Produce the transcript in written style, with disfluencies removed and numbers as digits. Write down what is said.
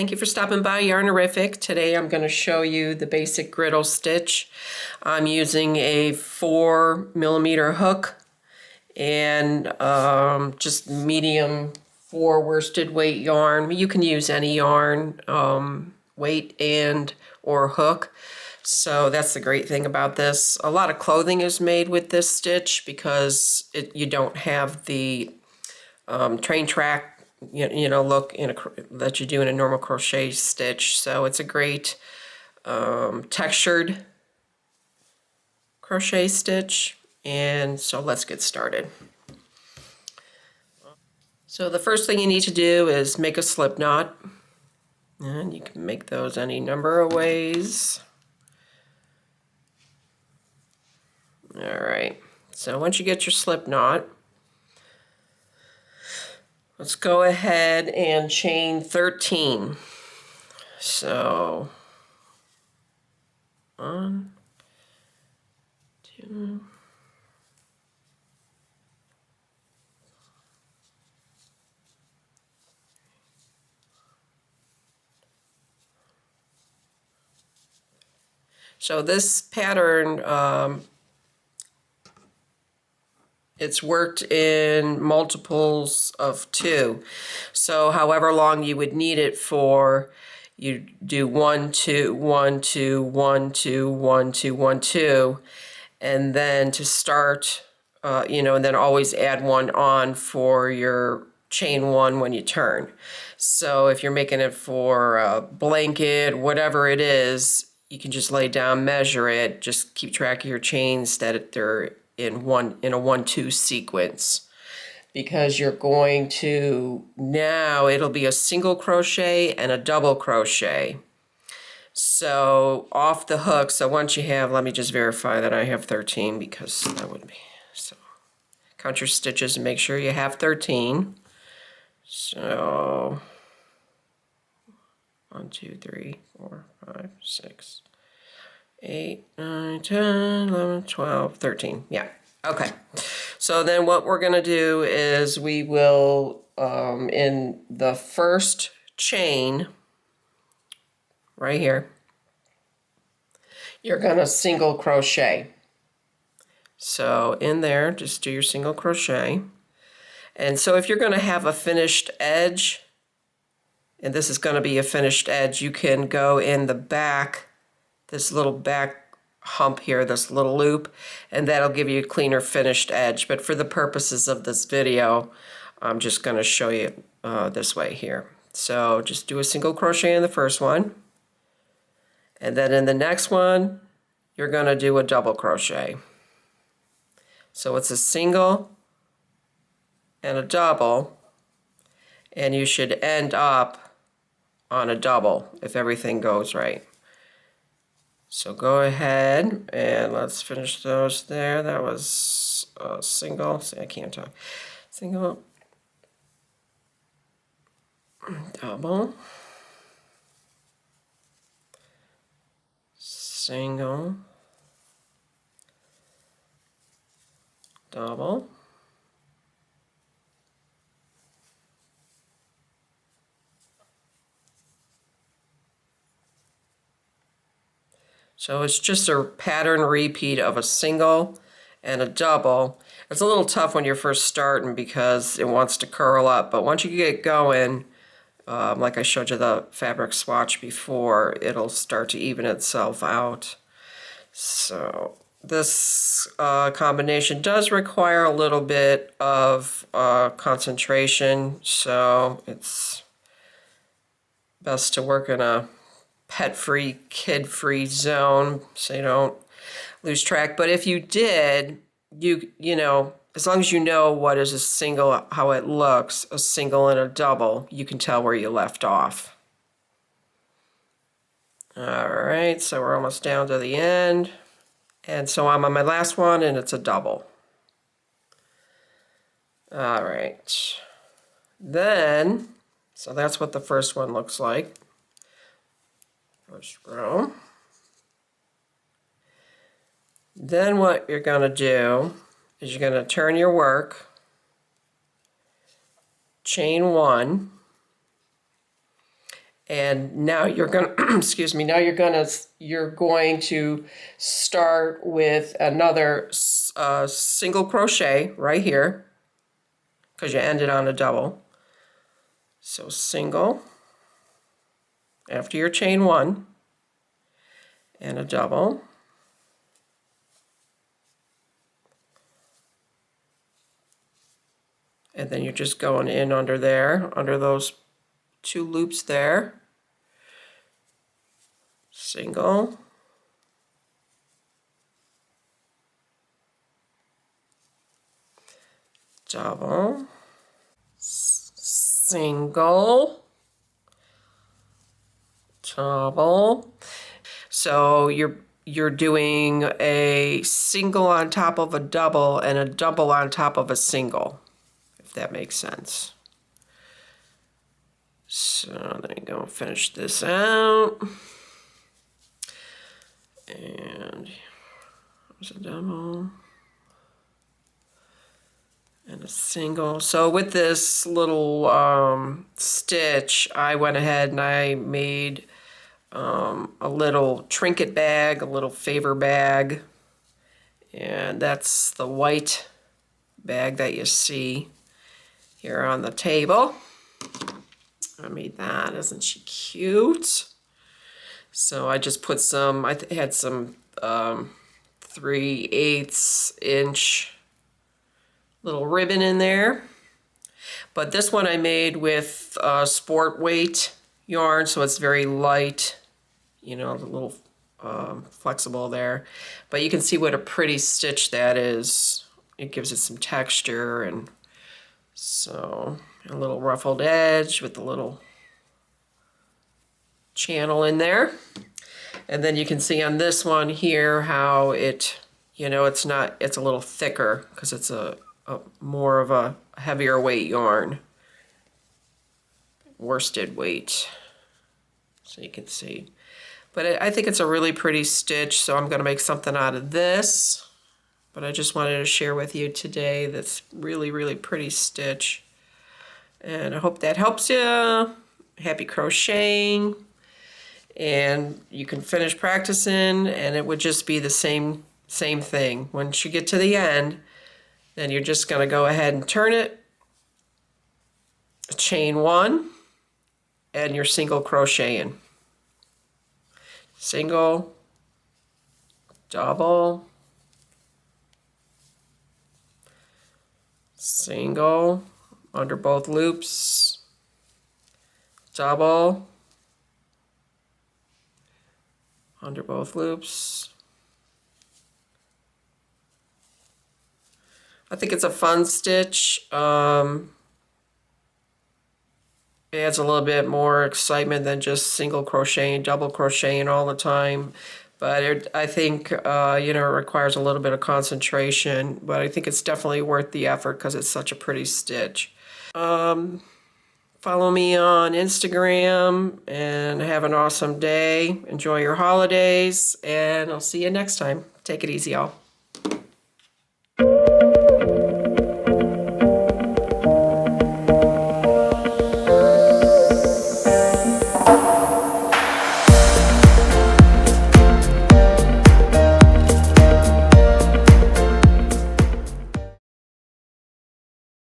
Thank you for stopping by Yarnerific. Today I'm going to show you the basic griddle stitch. I'm using a 4mm hook and just medium 4 worsted weight yarn. You can use any yarn, weight and or hook. So that's the great thing about this. A lot of clothing is made with this stitch because you don't have the train track look that you do in a normal crochet stitch. So it's a great textured crochet stitch. And so let's get started. So the first thing you need to do is make a slip knot. And you can make those any number of ways. All right, so once you get your slip knot, let's go ahead and chain 13. So 1, 2, so this pattern, it's worked in multiples of 2. So however long you would need it for, you do 1, 2, 1, 2, 1, 2, 1, 2, 1, 2, and then to start, and then always add 1 on for your chain 1 when you turn. So if you're making it for a blanket, whatever it is, you can just lay down, measure it, just keep track of your chains that they're in a 1-2 sequence, because you're going to, now it'll be a single crochet and a double crochet. So off the hook, so once you have, let me just verify that I have 13, because that would be, so count your stitches and make sure you have 13. So 1, 2, 3, 4, 5, 6, 8, 9, 10, 11, 12, 13. Yeah. Okay. So then what we're going to do is we will, in the first chain right here, you're going to single crochet. So in there, just do your single crochet. And so if you're going to have a finished edge, and this is going to be a finished edge, you can go in the back, this little back hump here, this little loop, and that'll give you a cleaner finished edge. But for the purposes of this video, I'm just going to show you this way here. So just do a single crochet in the first one, and then in the next one you're going to do a double crochet. So it's a single and a double, and you should end up on a double if everything goes right. So go ahead and let's finish those there. That was a single. See, I can't talk. Single, double, single, double, so it's just a pattern repeat of a single and a double. It's a little tough when you're first starting because it wants to curl up, but once you get going, like I showed you the fabric swatch before, it'll start to even itself out. So this combination does require a little bit of concentration, so it's best to work in a pet-free, kid-free zone so you don't lose track. But if you did, you know, as long as you know what is a single, how it looks, a single and a double, you can tell where you left off. All right, so we're almost down to the end. And so I'm on my last one, and it's a double. All right. Then, so that's what the first one looks like. First row. Then what you're going to do is you're going to turn your work, chain 1, And now you're gonna, excuse me, now you're going to start with another single crochet right here, because you ended on a double. So single after your chain one, and a double. And then you're just going in under there, under those two loops there. Single, double, single, double. So you're doing a single on top of a double and a double on top of a single, if that makes sense. So there you go, finish this out. And there's a double and a single. So with this little stitch, I went ahead and I made a little trinket bag, a little favor bag, and that's the white bag that you see here on the table. I made that. Isn't she cute? So I just put some, I had some 3/8 inch little ribbon in there. But this one I made with sport weight yarn, so it's very light, you know, a little flexible there. But you can see what a pretty stitch that is. It gives it some texture, and so a little ruffled edge with a little channel in there. And then you can see on this one here how it, you know, it's a little thicker because it's a more of a heavier weight yarn, worsted weight, so you can see. But I think it's a really pretty stitch, so I'm going to make something out of this. But I just wanted to share with you today this really, really pretty stitch. And I hope that helps you. Happy crocheting. And you can finish practicing, and it would just be the same thing. Once you get to the end, then you're just going to go ahead and turn it, chain one, and you're single crocheting. Single, double, single, under both loops, double, under both loops. I think it's a fun stitch. It adds a little bit more excitement than just single crocheting, double crocheting all the time. But I think, you know, it requires a little bit of concentration, but I think it's definitely worth the effort because it's such a pretty stitch. Follow me on Instagram, and have an awesome day. Enjoy your holidays, and I'll see you next time. Take it easy, y'all.